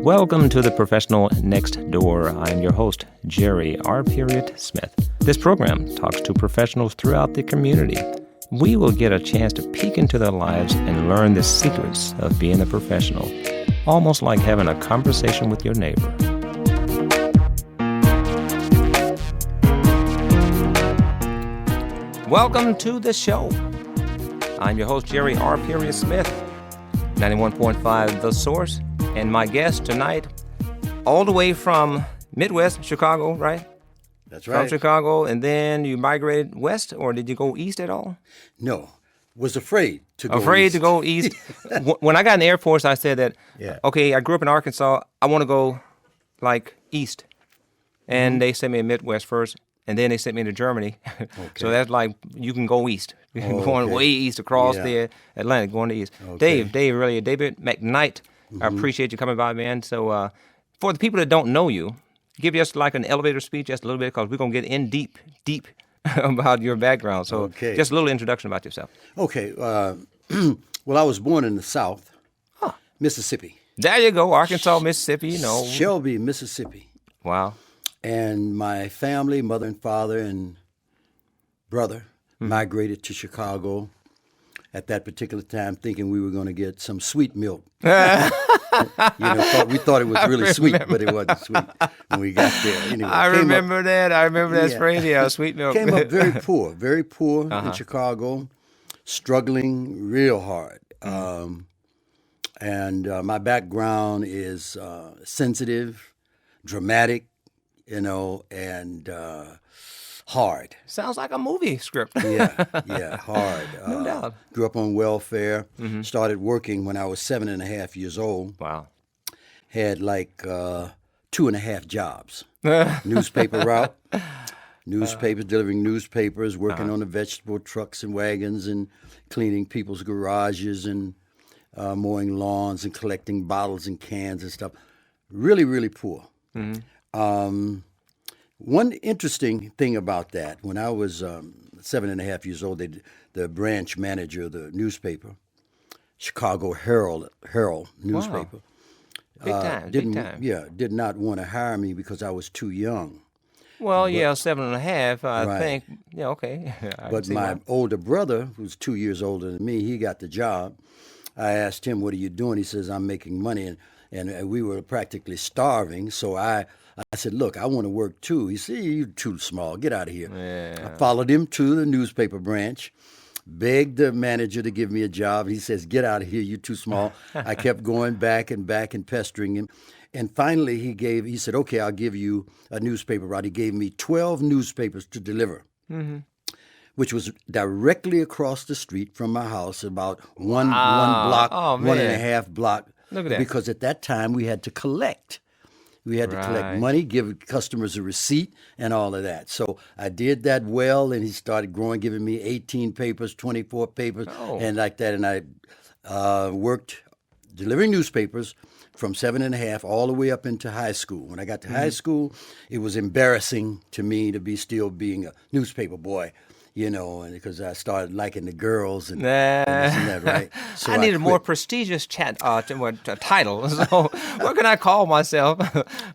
Welcome to the Professional Next Door. I'm your host, Jerry R. Smith. This program talks to professionals throughout the community. We will get a chance to peek into their lives and learn the secrets of being a professional, almost like having a conversation with your neighbor. Welcome to the show. I'm your host, Jerry R. Smith, 91.5 The Source, and my guest tonight, all the way from Midwest, Chicago, right? That's right. From Chicago, and then you migrated west, or did you go east at all? No, was afraid to go Afraid east. to go east. When I got in the Air Force, I said that, Yeah. okay, I grew up in Arkansas, I want to go, like, east. And they sent me to Midwest first, and then they sent me to Germany. So that's like, you can go east. Going way east across the Atlantic, going to east. Okay. David McKnight, I appreciate you coming by, man. So for the people that don't know you, give just like an elevator speech, just a little bit, because we're going to get in deep about your background. So just a little introduction about yourself. Okay. Well, I was born in the South, Mississippi. There you go, Arkansas, Mississippi, you know. Shelby, Mississippi. Wow. And my family, mother and father and brother, migrated to Chicago at that particular time, thinking we were going to get some sweet milk. We thought it was really sweet, but it wasn't sweet when we got there. Anyway, I remember that phrase, sweet milk. Came up very poor in Chicago, struggling real hard. And my background is sensitive, dramatic, and hard. Sounds like a movie script. Yeah, hard. No doubt. Grew up on welfare. Started working when I was 7.5 years old. Wow. Had like 2.5 jobs. Newspaper route. Delivering newspapers, working on the vegetable trucks and wagons and cleaning people's garages and mowing lawns and collecting bottles and cans and stuff. Really, really poor. One interesting thing about that, when I was 7.5 years old, the branch manager of the newspaper, Chicago Herald newspaper, Big time. Yeah, did not want to hire me because I was too young. Well, 7.5, I think. Yeah, okay. But my older brother, who's 2 years older than me, he got the job. I asked him, "What are you doing?" He says, "I'm making money," and we were practically starving. So I said, "Look, I want to work too." He said, "You're too small. Get out of here." Yeah. I followed him to the newspaper branch, begged the manager to give me a job. He says, "Get out of here. You're too small." I kept going back and pestering him. And finally, he said, "Okay, I'll give you a newspaper route." He gave me 12 newspapers to deliver, which was directly across the street from my house, about one block, 1.5 block. Look at that. Because at that time, we had to collect. We had to collect money, give customers a receipt, and all of that. So I did that well, and he started giving me 18 papers, 24 papers, and like that. And I worked delivering newspapers from 7.5 all the way up into high school. When I got to high school, it was embarrassing to me to be still being a newspaper boy, and because I started liking the girls and this and that, right? So I needed a more prestigious title. So what can I call myself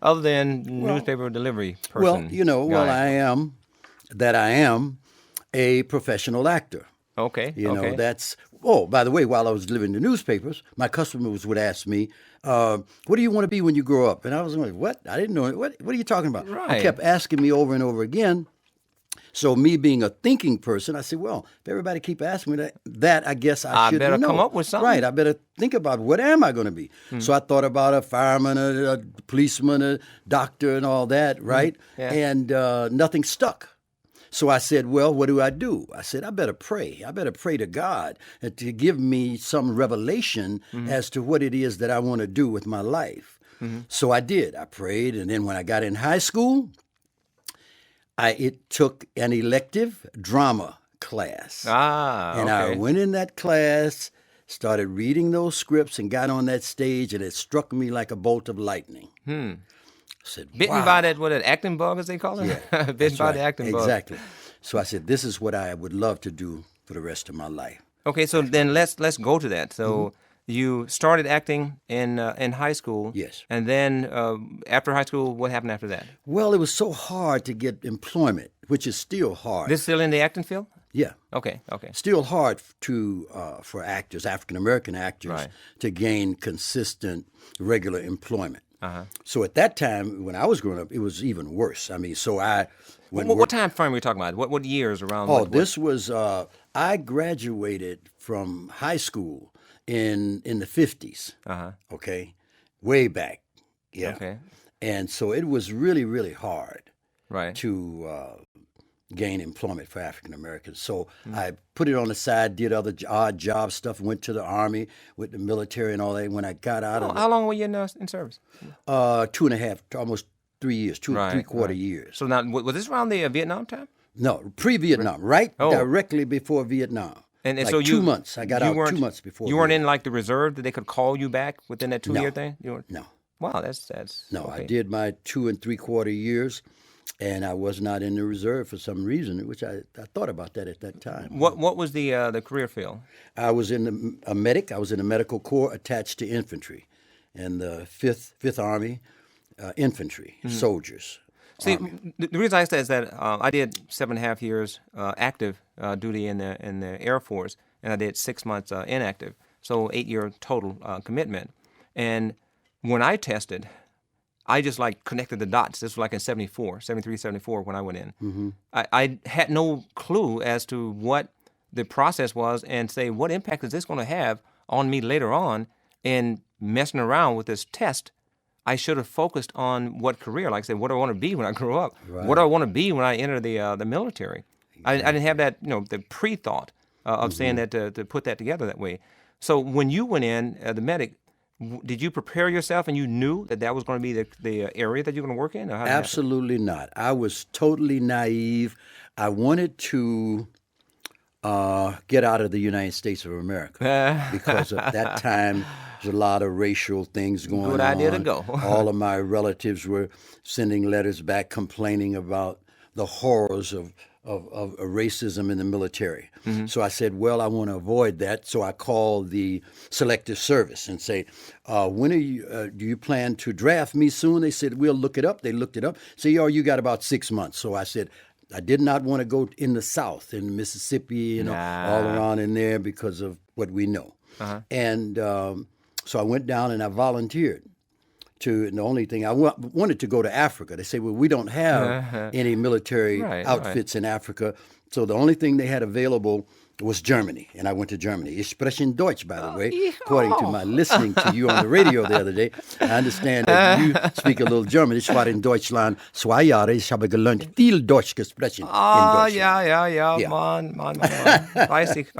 other than newspaper delivery person? I am a professional actor. Okay. That's. Oh, by the way, while I was delivering the newspapers, my customers would ask me, "What do you want to be when you grow up?" And I was like, "What? I didn't know it. What are you talking about?" Right. They kept asking me over and over again. So me being a thinking person, I said, well, if everybody keep asking me that I guess I should know. I better come up with something. Right, I better think about what am I going to be. So I thought about a fireman, a policeman, a doctor, and all that, right? Yeah. And nothing stuck. So I said, well, what do? I said, I better pray. I better pray to God to give me some revelation as to what it is that I want to do with my life. So I did. I prayed, and then when I got in high school, it took an elective drama class. I went in that class, started reading those scripts, and got on that stage, and it struck me like a bolt of lightning. I said, Bitten by that acting bug, as they call it? Yeah, Bitten by the acting bug. Exactly. So I said, this is what I would love to do for the rest of my life. Okay, so then let's go to that. So you started acting in high school. Yes. And then after high school, what happened after that? Well, it was so hard to get employment, which is still hard. This still in the acting field? Yeah. Okay. Still hard for actors, African American actors, Right. to gain consistent, regular employment. Uh-huh. So at that time, when I was growing up, it was even worse. I mean, so I went. What time frame are we talking about? What years around? Oh, what- this was. I graduated from high school in the 50s. Uh-huh. Okay, way back. Yeah. Okay. And so it was really, really hard Right. to gain employment for African Americans. So I put it on the side, did other odd job stuff, went to the Army, with the military and all that. When I got out of How long were you in service? 2.5, almost 3 years, Right, three-quarter right. years. So now, was this around the Vietnam time? No, pre-Vietnam, right Oh. directly before Vietnam. And like so you 2 months. I got you out weren't- 2 months before. You weren't in Vietnam. like the reserve that they could call you back within that 2-year thing? You weren't? No, Wow, that's no. okay. I did my 2 3/4 years, and I was not in the reserve for some reason, which I thought about that at that time. What was the career field? I was a medic. I was in the medical corps attached to infantry, and the Fifth Army infantry soldiers. See, Army. the reason I say is that I did 7.5 years active duty in the Air Force, and I did 6 months inactive, so 8-year total commitment. And when I tested, I just like connected the dots. This was like in 73, 74 when I went in. Mm-hmm. I had no clue as to what the process was and say, what impact is this going to have on me later on in messing around with this test? I should have focused on what career, like I said, what do I want to be when I grow up? Right. What do I want to be when I enter the military? I didn't have that, the pre-thought of saying that to put that together that way. So when you went in, the medic, did you prepare yourself and you knew that was going to be the area that you're going to work in? Or how did that happen? Absolutely not. I was totally naive. I wanted to get out of the United States of America because at that time there's a lot of racial things going on. Good idea to go. All of my relatives were sending letters back complaining about the horrors of racism in the military. Mm-hmm. So I said, well, I want to avoid that. So I called the Selective Service and say, when are you, do you plan to draft me soon? They said, we'll look it up. They looked it up. Say, oh, you got about 6 months. So I said, I did not want to go in the South, in Mississippi, all around in there because of what we know. And so I went down and I volunteered. And the only thing I wanted to go to Africa. They say, well, we don't have any military outfits in Africa. So the only thing they had available was Germany. And I went to Germany. Ich spreche Deutsch, by the way, according to my listening to you on the radio the other day. I understand that you speak a little German. Ich war in Deutschland 2 Jahre. Ich habe gelernt viel Deutsch gesprochen in Deutschland. Yeah. Man. Weiß ich.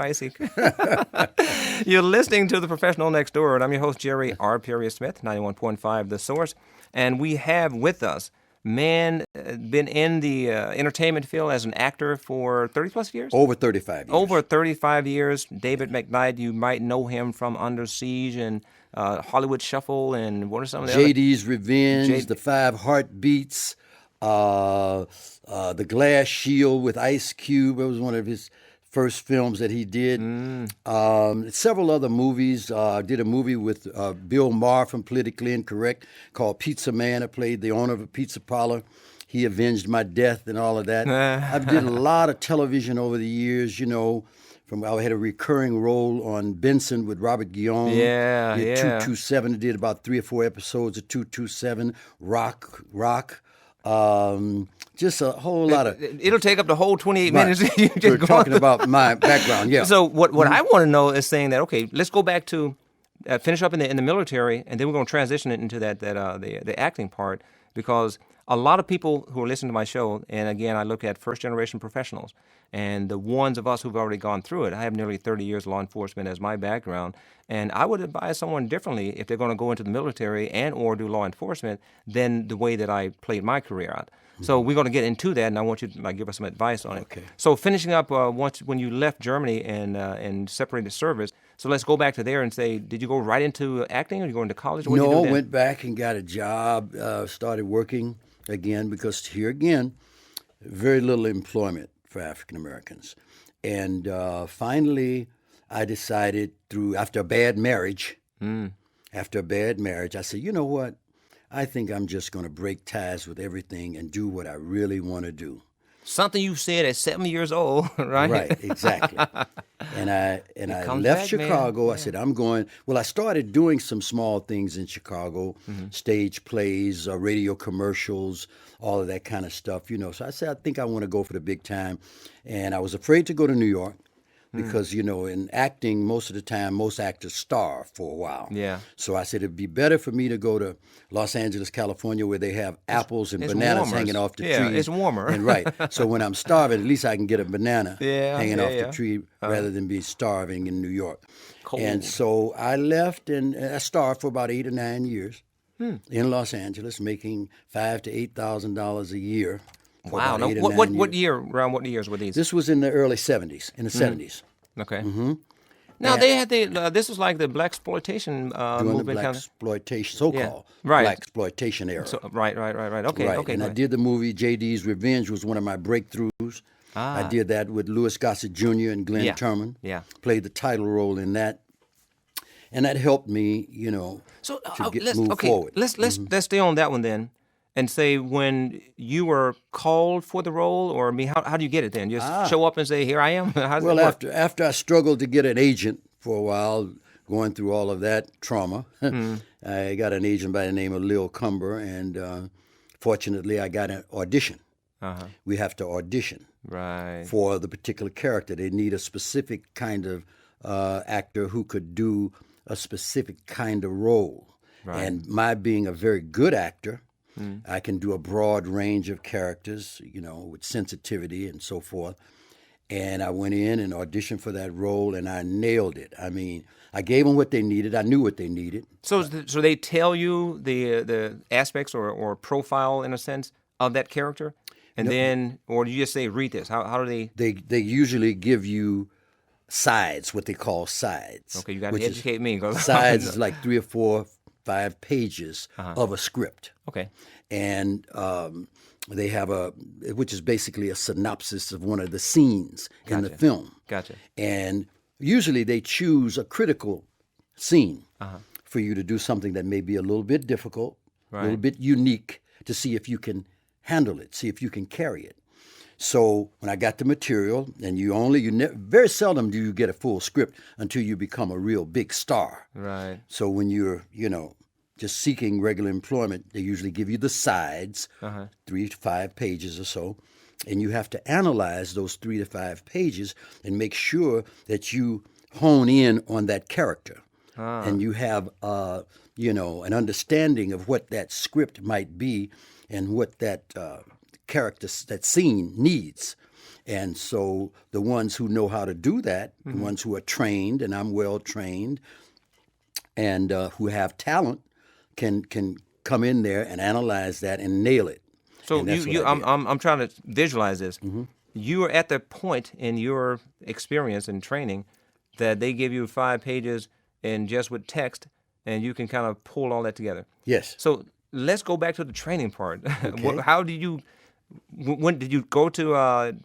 You're listening to The Professional Next Door, and I'm your host, Jerry R. Smith, 91.5 The Source. And we have with us been in the entertainment field as an actor for 30-plus years? Over 35 years. Over 35 years. David McKnight, you might know him from Under Siege and Hollywood Shuffle, and what are some of the JD's Revenge, The 5 Heartbeats, The Glass Shield with Ice Cube. It was one of his first films that he did. Several other movies. Did a movie with Bill Maher from Politically Incorrect called Pizza Man. I played the owner of a pizza parlor. He avenged my death and all of that. I did a lot of television over the years, I had a recurring role on Benson with Robert Guillaume. Yeah. 227. I did about 3 or 4 episodes of 227. Rock. Just a whole lot of... It'll take up the whole 28 minutes. You just We're go talking about my background, yeah. So what I want to know is saying that, okay, let's go back to finish up in the military, and then we're going to transition it into the acting part, because a lot of people who are listening to my show, and again, I look at first-generation professionals, and the ones of us who've already gone through it. I have nearly 30 years of law enforcement as my background, and I would advise someone differently if they're going to go into the military and or do law enforcement than the way that I played my career out. So we're going to get into that, and I want you to give us some advice on it. Okay. So finishing up, when you left Germany and separated service, so let's go back to there and say, did you go right into acting, or you go into college? What did you do No, then? went back and got a job, started working again, because here again, very little employment for African Americans. And finally, I decided after a bad marriage, I said, you know what? I think I'm just going to break ties with everything and do what I really want to do. Something you said at 7 years old, right? Right, exactly. And I comes left back, Chicago. man. I said, I'm going. Well, I started doing some small things in Chicago, stage plays, radio commercials, all of that kind of stuff, So I said, I think I want to go for the big time. And I was afraid to go to New York because, in acting, most of the time, most actors starve for a while. Yeah. So I said, it'd be better for me to go to Los Angeles, California, where they have apples and it's bananas warmer. hanging off the Yeah, tree. it's warmer. And right. So when I'm starving, at least I can get a banana hanging off yeah. the tree rather than be starving in New York. Cold. And so I left, and I starved for about 8 or 9 years in Los Angeles, making $5,000 to $8,000 a year. Wow. Now, Now, what year? Around what years were these? This was in the early 70s, in the 70s. Okay. Now they had this was like the black exploitation During movement, the black kind of. exploitation, so-called Right. black exploitation era. So, right. Okay, Right. okay. And go I ahead. did the movie J.D.'s Revenge was one of my breakthroughs. I did that with Louis Gossett Jr. and Glenn Yeah. Turman. Yeah. Played the title role in that. And that helped me, So to move forward. Let's stay on that one then, and say when you were called for the role, or how do you get it then? Just show up and say, "Here I am." How does Well, it work? after I struggled to get an agent for a while, going through all of that trauma, I got an agent by the name of Lil Cumber, and fortunately, I got an audition. We have to audition Right. for the particular character. They need a specific kind of actor who could do a specific kind of role. Right. And my being a very good actor, I can do a broad range of characters, with sensitivity and so forth. And I went in and auditioned for that role, and I nailed it. I mean, I gave them what they needed. I knew what they needed. So they tell you the aspects or profile in a sense of that character, and then, or do you just say, "Read this"? How do they? They usually give you sides, what they call sides. Okay, you got to which is- educate me. 'Cause Sides is like 3 or 4, 5 pages of a script. Okay. And they have which is basically a synopsis of one of the scenes in the film. Gotcha. And usually they choose a critical scene for you to do something that may be a little bit difficult, a little bit unique, to see if you can handle it, see if you can carry it. So when I got the material, and very seldom do you get a full script until you become a real big star. Right. So when you're, just seeking regular employment, they usually give you the sides, 3 to 5 pages or so, and you have to analyze those 3 to 5 pages and make sure that you hone in on that character, and you have, an understanding of what that script might be and what that character, that scene needs. And so the ones who know how to do that, the ones who are trained, and I'm well trained, and who have talent, can come in there and analyze that and nail it. So And that's what I did. I'm trying to visualize this. You are at the point in your experience and training that they give you 5 pages and just with text, and you can kind of pull all that together. Yes. So let's go back to the training part. Okay. How did you? When did you go to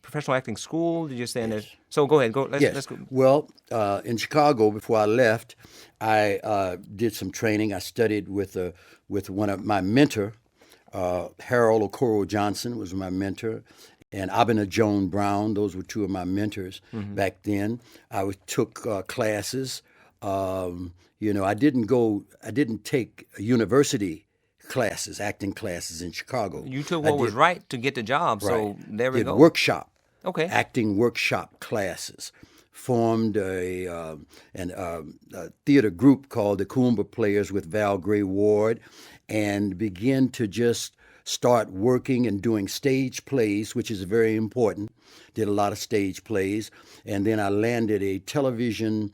professional acting school? Did you stay in there? So go ahead. Let's go. Well, in Chicago, before I left, I did some training. I studied with one of my mentor, Harold Okoro Johnson was my mentor, and Abena Joan Brown. Those were 2 of my mentors back then. I took classes. I didn't take university classes, acting classes in Chicago. You took what was right to get the job. So there we did go. workshop. Okay. Acting workshop classes. Formed a theater group called the KUNV Players with Val Gray Ward, and began to just start working and doing stage plays, which is very important. Did a lot of stage plays, and then I landed a television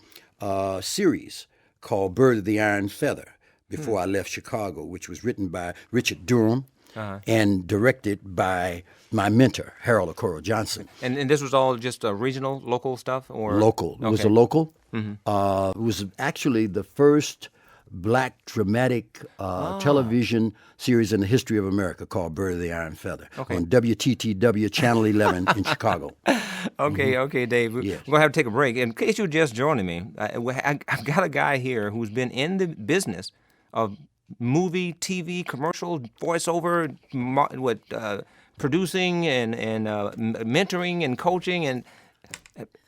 series called Bird of the Iron Feather before I left Chicago, which was written by Richard Durham and directed by my mentor, Harold Okoro Johnson. And this was all just regional, local stuff, or Local. It was a local. It was actually the first black dramatic television series in the history of America called Bird of the Iron Feather on WTTW Channel 11 in Chicago. Okay, Dave. We're going to have to take a break. In case you're just joining me, I've got a guy here who's been in the business of movie, TV, commercial, voiceover, producing and mentoring and coaching, and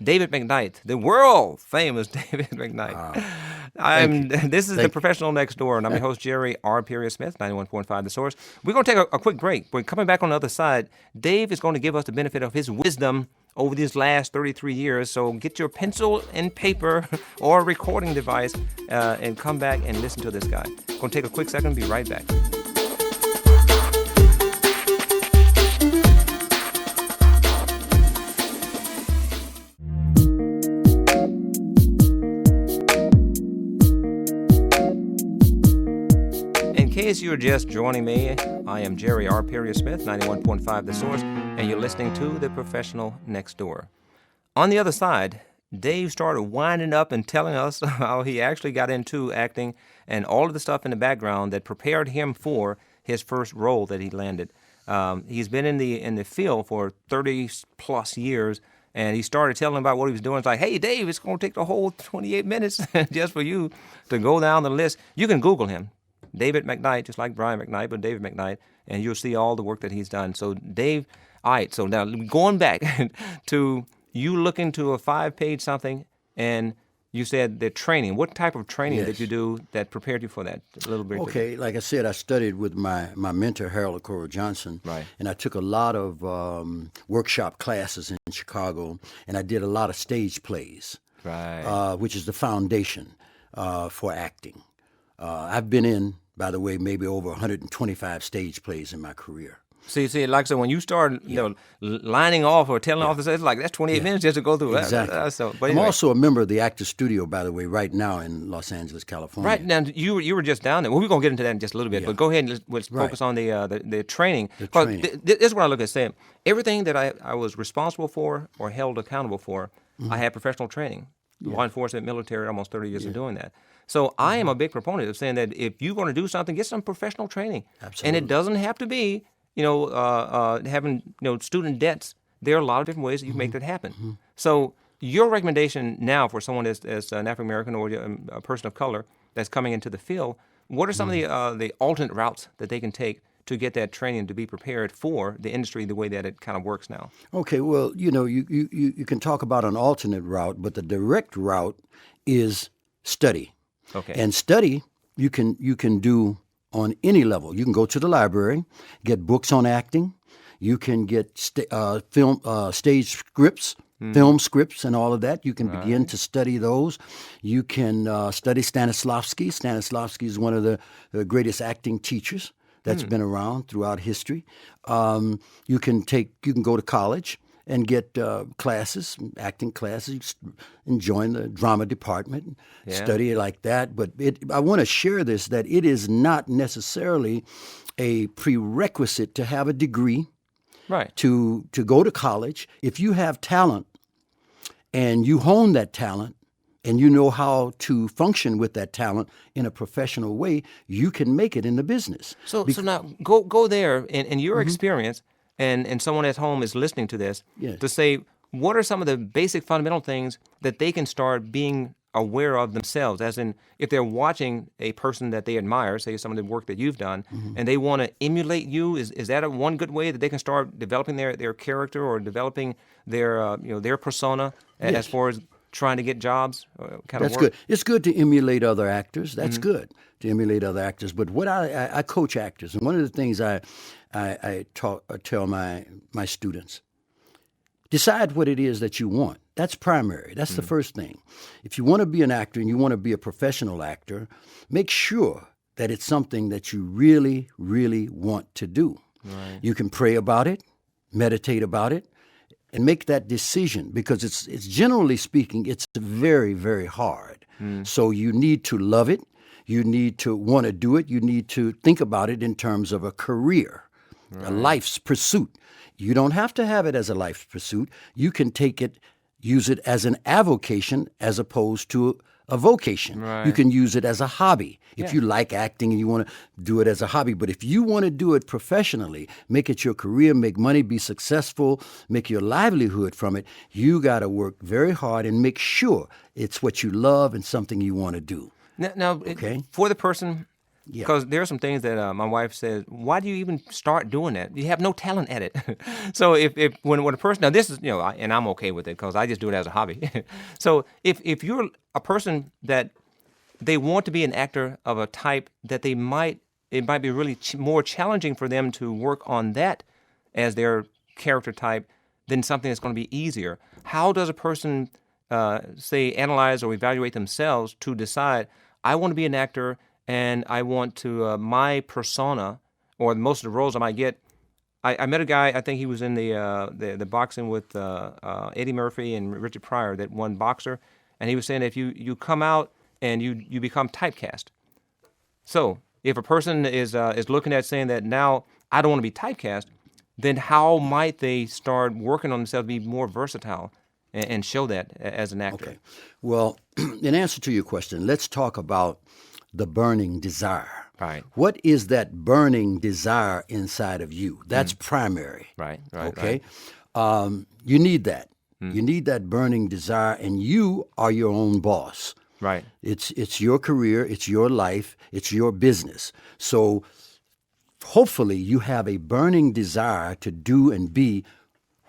David McKnight, the world famous David McKnight. This is the Professional Next Door, and I'm your host, Jerry R. Smith, 91.5 The Source. We're going to take a quick break. We're coming back on the other side. Dave is going to give us the benefit of his wisdom over these last 33 years. So get your pencil and paper or recording device and come back and listen to this guy. Going to take a quick second and be right back. In case you're just joining me, I am Jerry R. Smith, 91.5 The Source, and you're listening to The Professional Next Door. On the other side, Dave started winding up and telling us how he actually got into acting and all of the stuff in the background that prepared him for his first role that he landed. He's been in the field for 30-plus years, and he started telling about what he was doing. It's like, hey, Dave, it's going to take the whole 28 minutes just for you to go down the list. You can Google him. David McKnight, just like Brian McKnight, but David McKnight, and you'll see all the work that he's done. So, Dave, all right, so now going back to you looking to a 5-page something, and you said the training. What type of training did you do that prepared you for that? A little bit. Okay, like I said, I studied with my mentor, Harold Okoro Johnson, right. And I took a lot of workshop classes in Chicago, and I did a lot of stage plays, right. Which is the foundation for acting. I've been in, by the way, maybe over 125 stage plays in my career. See, like so when you start, lining off or telling off the stage, like that's 28 minutes just to go through exactly. that. But I'm also a member of the Actors Studio, by the way, right now in Los Angeles, California. Right now, you were just down there. Well, we're gonna get into that in just a little bit, but go ahead and let's focus on the training. Training. This is what I look at saying. Everything that I was responsible for or held accountable for, I had professional training. Law enforcement, military, almost 30 years of doing that. So I am a big proponent of saying that if you're going to do something, get some professional training. Absolutely. And it doesn't have to be, having, student debts. There are a lot of different ways that you can make that happen. So your recommendation now for someone as an African American or a person of color that's coming into the field, what are some of the alternate routes that they can take to get that training to be prepared for the industry the way that it kind of works now? Okay, well, you can talk about an alternate route, but the direct route is study. Okay. And study you can do on any level. You can go to the library, get books on acting. You can get stage scripts, film scripts, and all of that. You can begin to study those. You can study Stanislavski. Stanislavski is one of the greatest acting teachers that's been around throughout history. You can go to college and get classes, acting classes, and join the drama department, study it like that. But I want to share this, that it is not necessarily a prerequisite to have a degree, right? To go to college. If you have talent and you hone that talent and you know how to function with that talent in a professional way, you can make it in the business. So now go there in your experience, and someone at home is listening to this, to say, what are some of the basic fundamental things that they can start being aware of themselves, as in if they're watching a person that they admire, say some of the work that you've done, and they want to emulate you, is that one good way that they can start developing their character or developing their persona as far as trying to get jobs? That's good. It's good to emulate other actors. That's good to emulate other actors. But what I coach actors, and one of the things I tell my students, decide what it is that you want. That's primary. That's the first thing. If you want to be an actor and you want to be a professional actor, make sure that it's something that you really, really want to do. Right. You can pray about it, meditate about it, and make that decision, because it's generally speaking, it's very, very hard. So you need to love it. You need to want to do it. You need to think about it in terms of a career, a life's pursuit. You don't have to have it as a life's pursuit. You can use it as an avocation as opposed to a vocation. Right. You can use it as a hobby. If Yeah. you like acting and you want to do it as a hobby. But if you want to do it professionally, make it your career, make money, be successful, make your livelihood from it, you got to work very hard and make sure it's what you love and something you want to do. Now, Okay. for the person, Yeah. because there are some things that my wife says, why do you even start doing that? You have no talent at it. So when a person, now this is, and I'm okay with it because I just do it as a hobby. So if you're a person that they want to be an actor of a type that it might be really more challenging for them to work on that as their character type than something that's going to be easier. How does a person, say, analyze or evaluate themselves to decide, I want to be an actor and I want to, my persona, or most of the roles I might get, I met a guy, I think he was in the boxing with Eddie Murphy and Richard Pryor, that one boxer, and he was saying if you come out and you become typecast. So if a person is looking at saying that now I don't want to be typecast, then how might they start working on themselves to be more versatile and show that as an actor? Okay. Well, in answer to your question, let's talk about the burning desire. Right. What is that burning desire inside of you? That's primary. Right. Okay. You need that. You need that burning desire, and you are your own boss. Right. It's your career, it's your life, it's your business. So hopefully you have a burning desire to do and be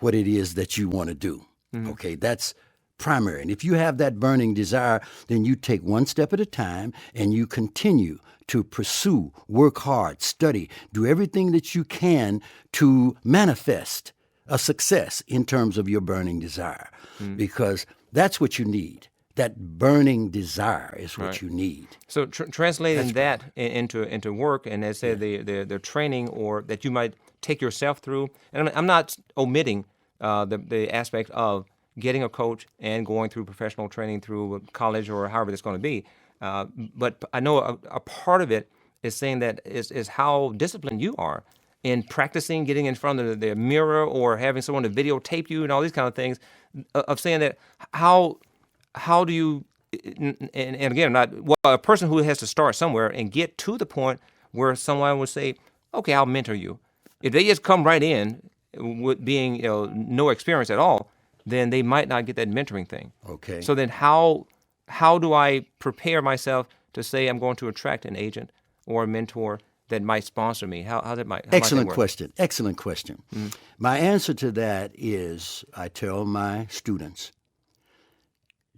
what it is that you want to do. Okay, that's primary. And if you have that burning desire, then you take one step at a time and you continue to pursue, work hard, study, do everything that you can to manifest a success in terms of your burning desire, because that's what you need. That burning desire is what you need. So translating that into work, and as I said, the training or that you might take yourself through, and I'm not omitting the aspect of getting a coach and going through professional training through college or however it's going to be, but I know a part of it is saying that is how disciplined you are in practicing, getting in front of the mirror or having someone to videotape you and all these kind of things, of saying that how do you, and again, a person who has to start somewhere and get to the point where someone would say, okay, I'll mentor you. If they just come right in with being no experience at all, then they might not get that mentoring thing. Okay. So then how do I prepare myself to say I'm going to attract an agent or a mentor that might sponsor me? Excellent question. Excellent question. My answer to that is, I tell my students,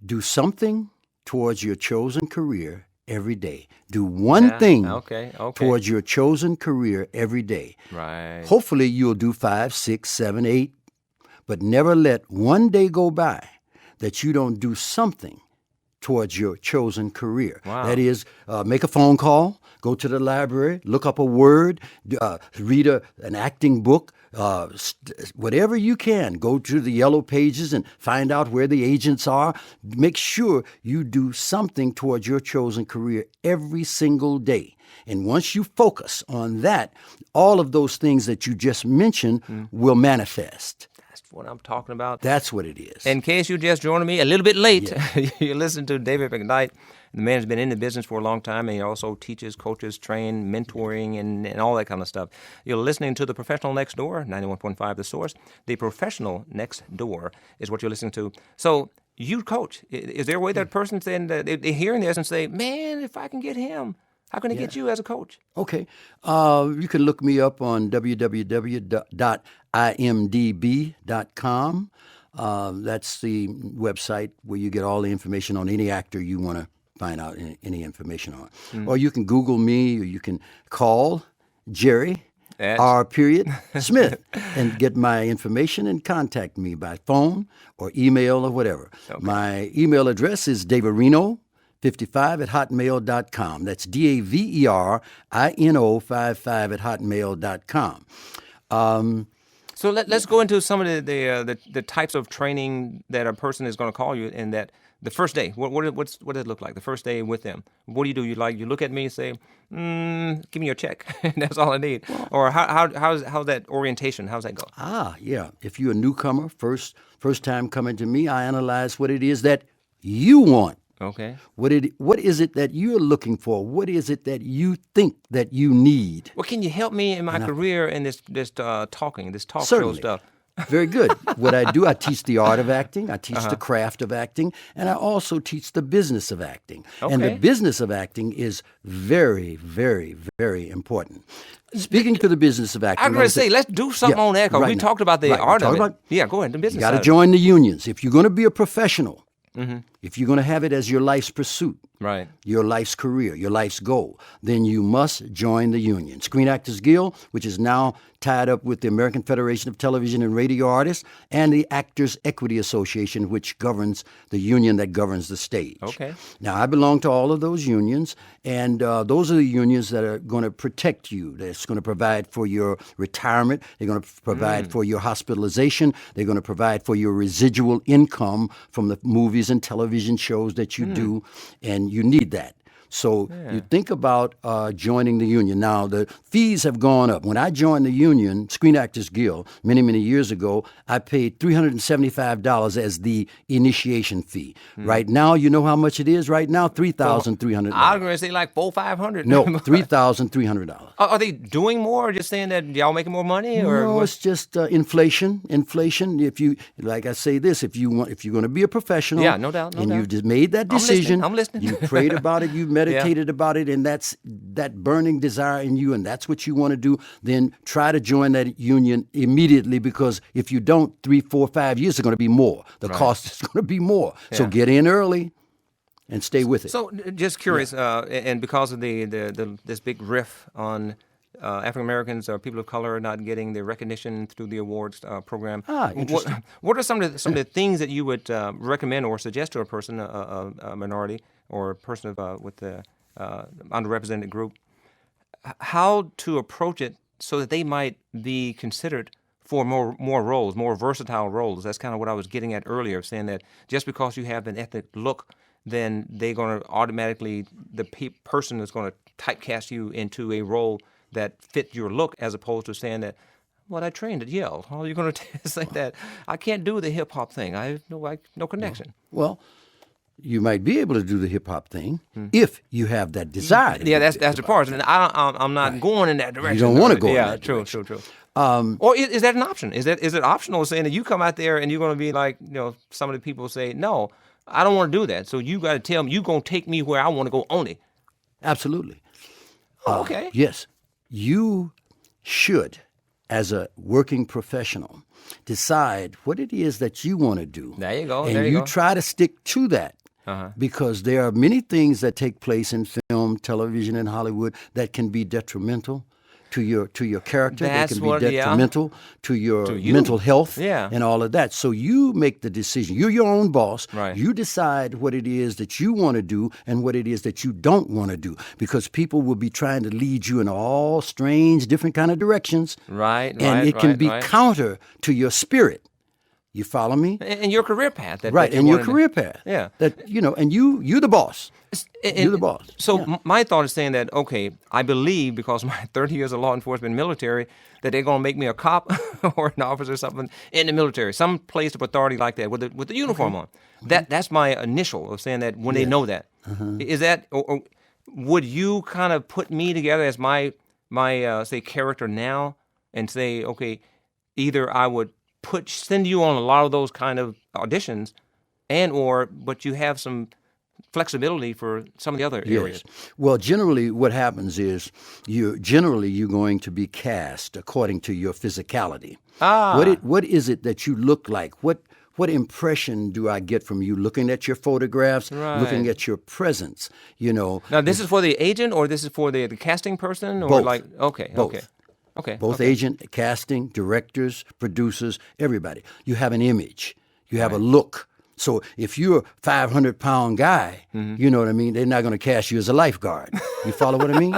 do something towards your chosen career every day. Do one thing towards your chosen career every day. Right. Hopefully you'll do 5, 6, 7, 8, but never let one day go by that you don't do something towards your chosen career. Wow. That is, make a phone call, go to the library, look up a word, read an acting book, whatever you can. Go to the yellow pages and find out where the agents are. Make sure you do something towards your chosen career every single day. And once you focus on that, all of those things that you just mentioned will manifest. That's what I'm talking about. That's what it is. In case you just joined me a little bit late, you listen to David McKnight. The man has been in the business for a long time, and he also teaches, coaches, train, mentoring, and all that kind of stuff. You're listening to The Professional Next Door, 91.5 The Source. The Professional Next Door is what you're listening to. So you coach. Is there a way that person's saying that they're hearing this and say, man, if I can get him, how can I get you as a coach? Okay. You can look me up on www.imdb.com. That's the website where you get all the information on any actor you want to find out any information on. Or you can Google me, or you can call Jerry R. Smith and get my information and contact me by phone or email or whatever. Okay. My email address is daverino55@hotmail.com. That's DAVERINO55@hotmail.com. So let's go into some of the types of training that a person is going to call you, and that the first day. What does it look like? The first day with them. What do? You look at me and say, "Give me your check." That's all I need. Or how's that orientation? How's that go? Yeah. If you're a newcomer, first time coming to me, I analyze what it is that you want Okay. What is it that you're looking for? What is it that you think that you need? Well, can you help me in my career in this talk show Certainly. stuff? Very good. What I do, I teach the art of acting, I teach the craft of acting, and I also teach the business of acting. And the Okay. business of acting is very, very, very important. Speaking to the business of acting, I'm going to say, let's do something on that because we talked about the art of it. Yeah, go ahead. The business you got to side of it. join the unions. If you're going to be a professional, if you're going to have it as your life's pursuit, Right. your life's career, your life's goal, then you must join the union. Screen Actors Guild, which is now tied up with the American Federation of Television and Radio Artists, and the Actors Equity Association, which governs the union that governs the stage. Okay. Now, I belong to all of those unions, and those are the unions that are going to protect you. That's going to provide for your retirement. They're going to provide for your hospitalization. They're going to provide for your residual income from the movies and television shows that you do, and you need that. So you think about joining the union. Now, the fees have gone up. When I joined the union, Screen Actors Guild, many, many years ago, I paid $375 as the initiation fee. Right now, you know how much it is? Right now, $3,300. I was going to say like $400-$500. No, $3,300. Are they doing more or just saying that y'all making more money? Or No, it's just inflation. Inflation. If you, like I say this, if you're going to be a professional, Yeah, no doubt, no and doubt. you've just made that decision, I'm listening. you prayed about it, you meditated about it, and that's that burning desire in you, and that's what you want to do, then try to join that union immediately, because if you don't, 3, 4, 5 years are going to be more. The cost is going to be more. So get in early and stay with it. So, just curious, and because of the this big riff on African Americans or people of color not getting the recognition through the awards program, interesting. what are some of the things that you would recommend or suggest to a person, a minority or a person with the underrepresented group, how to approach it so that they might be considered for more roles, more versatile roles? That's kind of what I was getting at earlier, saying that just because you have an ethnic look, then they're going to automatically, the person is going to typecast you into a role that fit your look, as opposed to saying that, well, I trained at Yale. How are you going to say that? I can't do the hip hop thing. I have no connection. Well, you might be able to do the hip hop thing if you have that desire. to Yeah, do that's the part. And I'm not going in that direction. You don't want to go in Yeah, that true, direction. true. Or is that an option? Is it optional, saying that you come out there and you're going to be like, some of the people say, no, I don't want to do that. So you got to tell me, you're going to take me where I want to go only. Absolutely. Okay. Yes. You should, as a working professional, decide what it is that you want to do. There you go. And there you go. try to stick to that. Because there are many things that take place in film, television, and Hollywood that can be detrimental to your character. That's they can what- be detrimental to your you. mental health Yeah. and all of that. So you make the decision. You're your own boss. Right. You decide what it is that you want to do and what it is that you don't want to do. Because people will be trying to lead you in all strange, different kind of directions. Right, And it can be right. counter to your spirit. You follow me? And your career path. Right, and your career path. Yeah. That, and you're the boss. You're the boss. So my thought is saying that, okay, I believe, because my 30 years of law enforcement military, that they're going to make me a cop or an officer or something in the military, some place of authority like that with the uniform on. That's my initial of saying that when they know that. Is that, or would you kind of put me together as my say, character now and say, okay, either I would send you on a lot of those kind of auditions, but you have some flexibility for some of the other areas. Well, generally what happens is you're going to be cast according to your physicality. What is it that you look like? What impression do I get from you looking at your photographs, looking at your presence, Now, this is for the agent, or this is for the casting person? Or Both. Okay. Both agent, casting, directors, producers, everybody. You have an image. You have a look. So if you're a 500-pound guy, you know what I mean, they're not going to cast you as a lifeguard. You follow what I mean?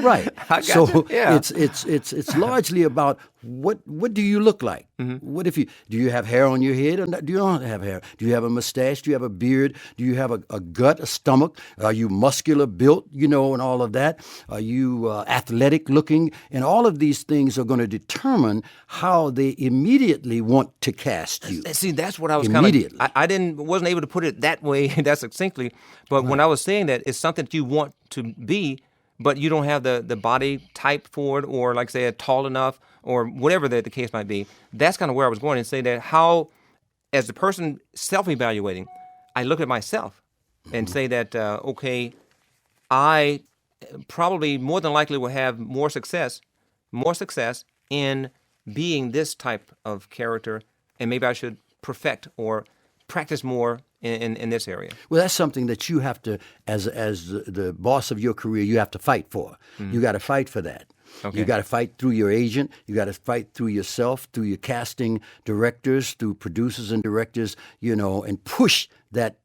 Right. I got you. Yeah. It's largely about what do you look like? What if do you have hair on your head or not? Do you not have hair? Do you have a mustache? Do you have a beard? Do you have a gut, a stomach? Are you muscular built, and all of that? Are you athletic looking? And all of these things are going to determine how they immediately want to cast you. See, that's what I was immediately. I wasn't able to put it that way, that succinctly. But when I was saying that, it's something that you want to be, but you don't have the body type for it, or like say, tall enough, or whatever the case might be. That's kind of where I was going, and say that how, as the person self-evaluating, I look at myself and say that, okay, I probably more than likely will have more success in being this type of character, and maybe I should perfect or practice more in this area. Well, that's something that you have to, as the boss of your career, you have to fight for. You got to fight for that. Okay. You got to fight through your agent. You got to fight through yourself, through your casting directors, through producers and directors, and push that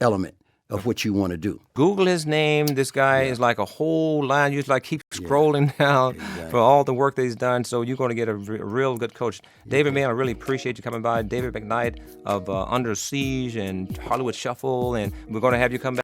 element of what you want to do. Google his name. This guy is like a whole line. You just keep scrolling down for all the work that he's done. So you're going to get a real good coach. David, man, I really appreciate you coming by. David McKnight of Under Siege and Hollywood Shuffle, and we're going to have you come back.